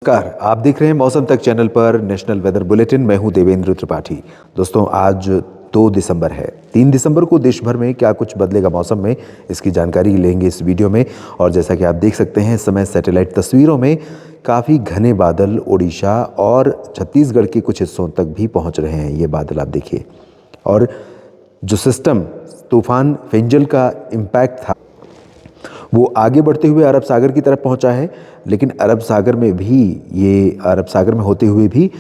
नमस्कार, आप देख रहे हैं मौसम तक चैनल पर नेशनल वेदर बुलेटिन। मैं हूं देवेंद्र त्रिपाठी। दोस्तों, आज 2 दिसंबर है। 3 दिसंबर को देश भर में क्या कुछ बदलेगा मौसम में, इसकी जानकारी लेंगे इस वीडियो में। और जैसा कि आप देख सकते हैं, इस समय सैटेलाइट तस्वीरों में काफ़ी घने बादल ओडिशा और छत्तीसगढ़ के कुछ हिस्सों तक भी पहुंच रहे हैं। ये बादल आप देखिए, और जो सिस्टम तूफान फेंजल का इम्पैक्ट था वो आगे बढ़ते हुए अरब सागर की तरफ पहुंचा है। लेकिन अरब सागर में होते हुए भी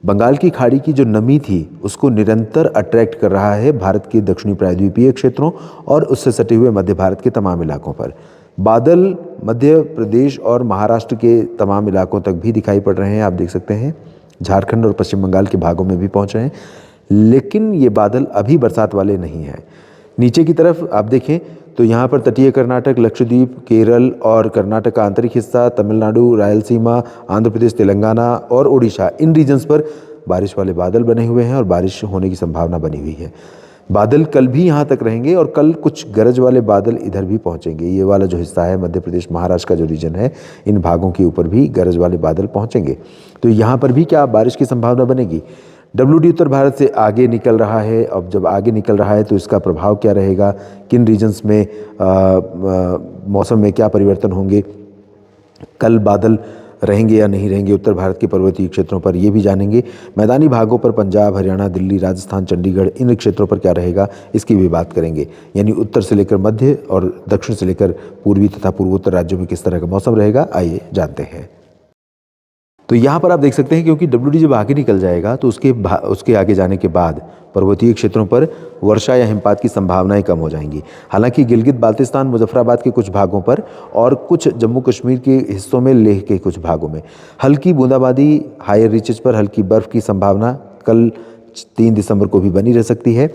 बंगाल की खाड़ी की जो नमी थी उसको निरंतर अट्रैक्ट कर रहा है भारत के दक्षिणी प्रायद्वीपीय क्षेत्रों और उससे सटे हुए मध्य भारत के तमाम इलाकों पर। बादल मध्य प्रदेश और महाराष्ट्र के तमाम इलाकों तक भी दिखाई पड़ रहे हैं। आप देख सकते हैं झारखंड और पश्चिम बंगाल के भागों में भी पहुंच रहे हैं, लेकिन ये बादल अभी बरसात वाले नहीं हैं। नीचे की तरफ आप देखें तो यहाँ पर तटीय कर्नाटक, लक्षद्वीप, केरल और कर्नाटक का आंतरिक हिस्सा, तमिलनाडु, रायलसीमा, आंध्र प्रदेश, तेलंगाना और ओडिशा, इन रीजन्स पर बारिश वाले बादल बने हुए हैं और बारिश होने की संभावना बनी हुई है। बादल कल भी यहाँ तक रहेंगे और कल कुछ गरज वाले बादल इधर भी पहुँचेंगे। ये वाला जो हिस्सा है मध्य प्रदेश महाराष्ट्र का जो रीजन है, इन भागों के ऊपर भी गरज वाले बादल पहुँचेंगे। तो यहाँ पर भी क्या बारिश की संभावना बनेगी। WD उत्तर भारत से आगे निकल रहा है। अब जब आगे निकल रहा है तो इसका प्रभाव क्या रहेगा, किन रीजन्स में मौसम में क्या परिवर्तन होंगे, कल बादल रहेंगे या नहीं रहेंगे उत्तर भारत के पर्वतीय क्षेत्रों पर, ये भी जानेंगे। मैदानी भागों पर पंजाब, हरियाणा, दिल्ली, राजस्थान, चंडीगढ़, इन क्षेत्रों पर क्या रहेगा इसकी भी बात करेंगे। यानी उत्तर से लेकर मध्य और दक्षिण से लेकर पूर्वी तथा पूर्वोत्तर राज्यों में किस तरह का मौसम रहेगा, आइए जानते हैं। तो यहाँ पर आप देख सकते हैं, क्योंकि WD जब आगे निकल जाएगा तो उसके आगे जाने के बाद पर्वतीय क्षेत्रों पर वर्षा या हिमपात की संभावनाएं कम हो जाएंगी। हालांकि गिलगित बाल्तिस्तान, मुजफ्फराबाद के कुछ भागों पर और कुछ जम्मू कश्मीर के हिस्सों में, लेह के कुछ भागों में हल्की बूंदाबांदी, हायर रीचेज पर हल्की बर्फ की संभावना कल 3 दिसंबर को भी बनी रह सकती है।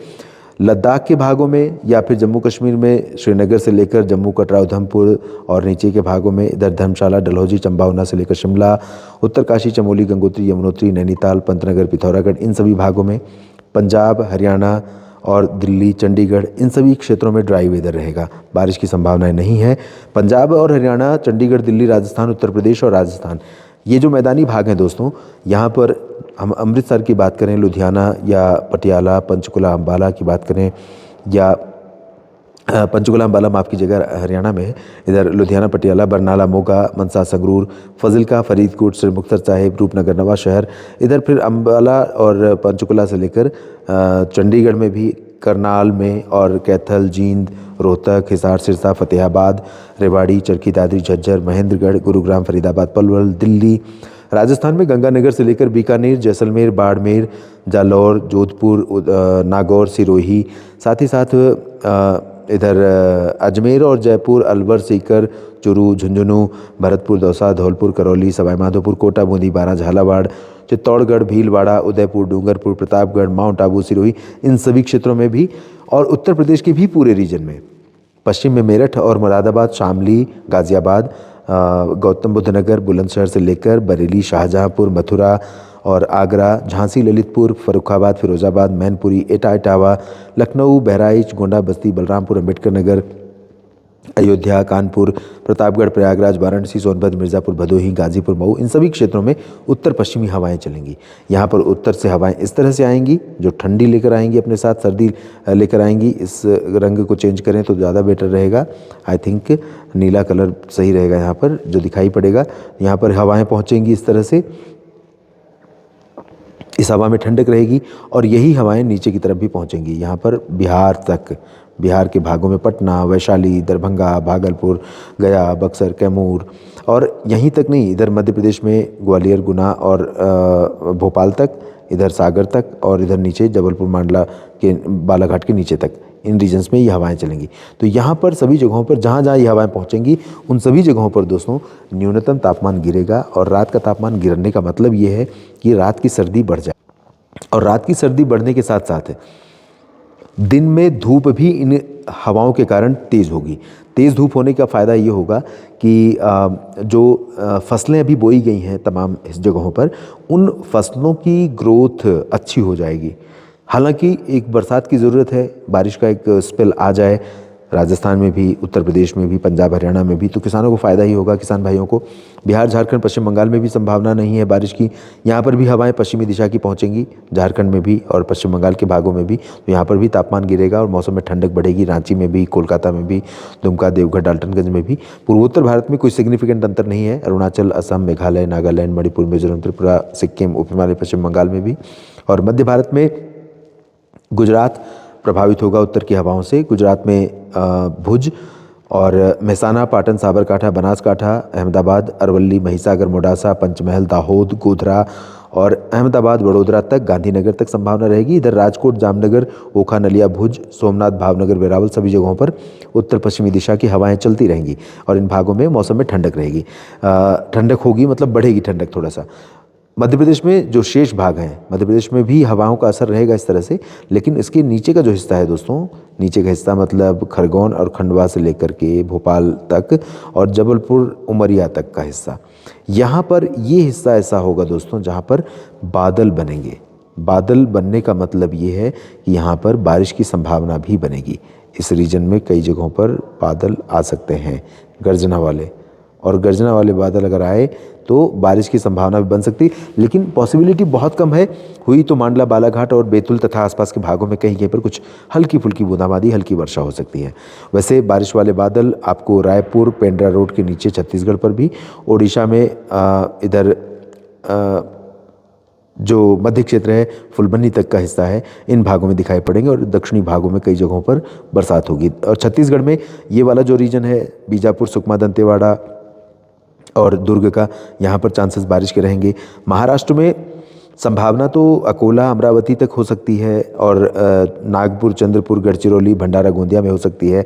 लद्दाख के भागों में या फिर जम्मू कश्मीर में श्रीनगर से लेकर जम्मू, कटरा, उधमपुर और नीचे के भागों में इधर धर्मशाला, डलहौजी, चंपावना से लेकर शिमला, उत्तरकाशी, चमोली, गंगोत्री, यमुनोत्री, नैनीताल, पंतनगर, पिथौरागढ़, इन सभी भागों में, पंजाब, हरियाणा और दिल्ली, चंडीगढ़, इन सभी क्षेत्रों में ड्राई वेदर रहेगा। बारिश की संभावनाएं नहीं है। पंजाब और हरियाणा, चंडीगढ़, दिल्ली, राजस्थान, उत्तर प्रदेश और राजस्थान, ये जो मैदानी भाग हैं दोस्तों, यहाँ पर हम अमृतसर की बात करें, लुधियाना या पटियाला, पंचकुला, अम्बाला की बात करें, या पंचकुला अम्बाला माफ़ कीजिएगा हरियाणा में, इधर लुधियाना, पटियाला, बरनाला, मोगा, मनसा, संगरूर, फजिल्का, फरीदकोट, श्री मुक्तसर साहिब, रूपनगर, नवा शहर, इधर फिर अम्बाला और पंचकुला से लेकर चंडीगढ़ में भी, करनाल में और कैथल, जींद, रोहतक, हिसार, सिरसा, फतेहाबाद, रेवाड़ी, चरखी दादरी, झज्जर, महेंद्रगढ़, गुरुग्राम, फरीदाबाद, पलवल, दिल्ली, राजस्थान में गंगानगर से लेकर बीकानेर, जैसलमेर, बाड़मेर, जालौर, जोधपुर, नागौर, सिरोही, साथ ही साथ इधर अजमेर और जयपुर, अलवर, सीकर, चुरू, झुंझुनू, भरतपुर, दौसा, धौलपुर, करौली, सवाई माधोपुर, कोटा, बूंदी, बारां, झालावाड़, चित्तौड़गढ़, भीलवाड़ा, उदयपुर, डूंगरपुर, प्रतापगढ़, माउंट आबू, सिरोही, इन सभी क्षेत्रों में भी, और उत्तर प्रदेश के भी पूरे रीजन में, पश्चिम में मेरठ और मुरादाबाद, शामली, गाजियाबाद, गौतम बुद्ध नगर, बुलंदशहर से लेकर बरेली, शाहजहांपुर, मथुरा और आगरा, झांसी, ललितपुर, फर्रुखाबाद, फिरोजाबाद, मैनपुरी, एटा, इटावा, लखनऊ, बहराइच, गोंडा, बस्ती, बलरामपुर, अम्बेडकर नगर, अयोध्या, कानपुर, प्रतापगढ़, प्रयागराज, वाराणसी, सोनभद्र, मिर्ज़ापुर, भदोही, गाजीपुर, मऊ, इन सभी क्षेत्रों में उत्तर पश्चिमी हवाएं चलेंगी। यहाँ पर उत्तर से हवाएं इस तरह से आएंगी जो ठंडी लेकर आएंगी, अपने साथ सर्दी लेकर आएंगी। इस रंग को चेंज करें तो ज़्यादा बेटर रहेगा। आई थिंक नीला कलर सही रहेगा यहाँ पर जो दिखाई पड़ेगा। यहाँ पर हवाएँ पहुँचेंगी इस तरह से, इस हवा में ठंडक रहेगी और यही हवाएं नीचे की तरफ भी पहुंचेंगी, यहाँ पर बिहार तक। बिहार के भागों में पटना, वैशाली, दरभंगा, भागलपुर, गया, बक्सर, कैमूर, और यहीं तक नहीं, इधर मध्य प्रदेश में ग्वालियर, गुना और भोपाल तक, इधर सागर तक, और इधर नीचे जबलपुर, मांडला के, बालाघाट के नीचे तक, इन रीजन्स में ये हवाएं चलेंगी। तो यहाँ पर सभी जगहों पर जहाँ जहाँ ये हवाएं पहुँचेंगी उन सभी जगहों पर दोस्तों न्यूनतम तापमान गिरेगा, और रात का तापमान गिरने का मतलब ये है कि रात की सर्दी बढ़ जाए, और रात की सर्दी बढ़ने के साथ साथ दिन में धूप भी इन हवाओं के कारण तेज़ होगी। तेज़ धूप होने का फ़ायदा ये होगा कि जो फसलें अभी बोई गई हैं तमाम इस जगहों पर, उन फसलों की ग्रोथ अच्छी हो जाएगी। हालांकि एक बरसात की ज़रूरत है, बारिश का एक स्पेल आ जाए, राजस्थान में भी, उत्तर प्रदेश में भी, पंजाब हरियाणा में भी, तो किसानों को फ़ायदा ही होगा किसान भाइयों को। बिहार झारखंड पश्चिम बंगाल में भी संभावना नहीं है बारिश की। यहाँ पर भी हवाएं पश्चिमी दिशा की पहुँचेंगी, झारखंड में भी और पश्चिम बंगाल के भागों में भी। तो यहाँ पर भी तापमान गिरेगा और मौसम में ठंडक बढ़ेगी। रांची में भी, कोलकाता में भी, दुमका, देवघर, डाल्टनगंज में भी। पूर्वोत्तर भारत में कोई सिग्निफिकेंट अंतर नहीं है। अरुणाचल, असम, मेघालय, नागालैंड, मणिपुर, मिजोरम, त्रिपुरा, सिक्किम, उप हिमालय पश्चिम बंगाल में भी। और मध्य भारत में गुजरात प्रभावित होगा उत्तर की हवाओं से। गुजरात में भुज और मेहसाना, पाटन, साबरकांठा, बनासकांठा, अहमदाबाद, अरवली, महिसागर, मोडासा, पंचमहल, दाहोद, गोधरा और अहमदाबाद, वडोदरा तक, गांधीनगर तक संभावना रहेगी। इधर राजकोट, जामनगर, ओखा, नलिया, भुज, सोमनाथ, भावनगर, वेरावल सभी जगहों पर उत्तर पश्चिमी दिशा की हवाएं चलती रहेंगी और इन भागों में मौसम में ठंडक रहेगी। ठंडक होगी मतलब बढ़ेगी ठंडक थोड़ा सा। मध्य प्रदेश में जो शेष भाग हैं, मध्य प्रदेश में भी हवाओं का असर रहेगा इस तरह से, लेकिन इसके नीचे का जो हिस्सा है दोस्तों, नीचे का हिस्सा मतलब खरगोन और खंडवा से लेकर के भोपाल तक और जबलपुर, उमरिया तक का हिस्सा, यहाँ पर ये हिस्सा ऐसा होगा दोस्तों जहाँ पर बादल बनेंगे। बादल बनने का मतलब ये है कि यहाँ पर बारिश की संभावना भी बनेगी। इस रीजन में कई जगहों पर बादल आ सकते हैं गर्जना वाले, और गर्जना वाले बादल अगर आए तो बारिश की संभावना भी बन सकती, लेकिन पॉसिबिलिटी बहुत कम है। हुई तो मांडला, बालाघाट और बैतूल तथा आसपास के भागों में कहीं कहीं पर कुछ हल्की फुल्की बूंदाबांदी, हल्की वर्षा हो सकती है। वैसे बारिश वाले बादल आपको रायपुर, पेंड्रा रोड के नीचे छत्तीसगढ़ पर भी, ओडिशा में इधर जो मध्य क्षेत्र है, फुलबनी तक का हिस्सा है, इन भागों में दिखाई पड़ेंगे और दक्षिणी भागों में कई जगहों पर बरसात होगी। और छत्तीसगढ़ में ये वाला जो रीजन है, बीजापुर, सुकमा, दंतेवाड़ा और दुर्ग का, यहाँ पर चांसेस बारिश के रहेंगे। महाराष्ट्र में संभावना तो अकोला, अमरावती तक हो सकती है और नागपुर, चंद्रपुर, गढ़चिरौली, भंडारा, गोंदिया में हो सकती है।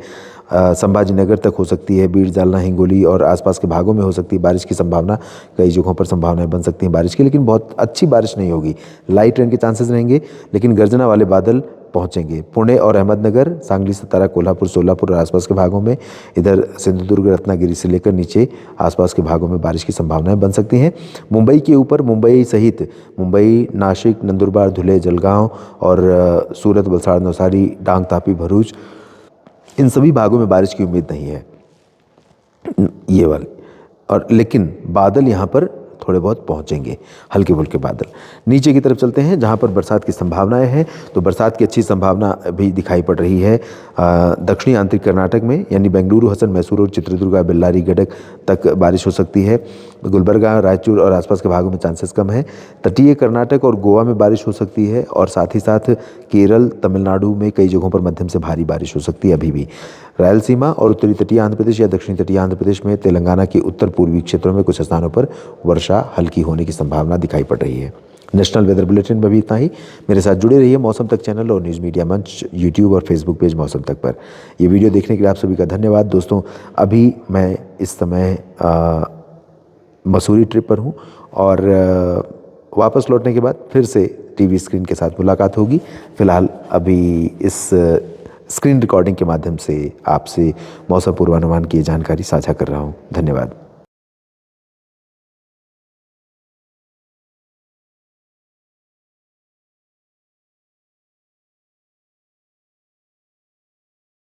संभाजी नगर तक हो सकती है। बीड़, जालना, हिंगोली और आसपास के भागों में हो सकती है बारिश की संभावना। कई जगहों पर संभावनाएं बन सकती हैं बारिश की, लेकिन बहुत अच्छी बारिश नहीं होगी। लाइट रेन के चांसेस रहेंगे, लेकिन गर्जना वाले बादल पहुंचेंगे। पुणे और अहमदनगर, सांगली, सतारा, कोल्हापुर, सोलापुर और आसपास के भागों में, इधर सिंधुदुर्ग, रत्नागिरी से लेकर नीचे आसपास के भागों में बारिश की संभावनाएं बन सकती हैं। मुंबई के ऊपर, मुंबई सहित मुंबई, नासिक, नंदुरबार, धुले, जलगांव और सूरत, वलसाड़, नवसारी, डांग, तापी, भरूच, इन सभी भागों में बारिश की उम्मीद नहीं है ये वाली। और लेकिन बादल यहाँ पर थोड़े बहुत पहुँचेंगे, हल्के फुल्के बादल। नीचे की तरफ चलते हैं जहाँ पर बरसात की संभावनाएं हैं, तो बरसात की अच्छी संभावना भी दिखाई पड़ रही है दक्षिणी आंतरिक कर्नाटक में, यानी बेंगलुरु, हसन, मैसूर और चित्रदुर्गा, बेल्लारी, गडक तक बारिश हो सकती है। गुलबर्गा, रायचूर और आसपास के भागों में चांसेस कम है। तटीय कर्नाटक और गोवा में बारिश हो सकती है और साथ ही साथ केरल, तमिलनाडु में कई जगहों पर मध्यम से भारी बारिश हो सकती है अभी भी। रायलसीमा और उत्तरी तटीय आंध्र प्रदेश या दक्षिणी तटीय आंध्र प्रदेश में, तेलंगाना के उत्तर पूर्वी क्षेत्रों में कुछ स्थानों पर वर्षा हल्की होने की संभावना दिखाई पड़ रही है। नेशनल वेदर बुलेटिन में भी इतना ही। मेरे साथ जुड़े रहिए मौसम तक चैनल और न्यूज़ मीडिया मंच यूट्यूब और फेसबुक पेज मौसम तक पर। ये वीडियो देखने के लिए आप सभी का धन्यवाद दोस्तों। अभी मैं इस समय मसूरी ट्रिप पर हूँ और वापस लौटने के बाद फिर से टीवी स्क्रीन के साथ मुलाकात होगी। फिलहाल अभी इस स्क्रीन रिकॉर्डिंग के माध्यम से आपसे मौसम पूर्वानुमान की जानकारी साझा कर रहा हूँ। धन्यवाद।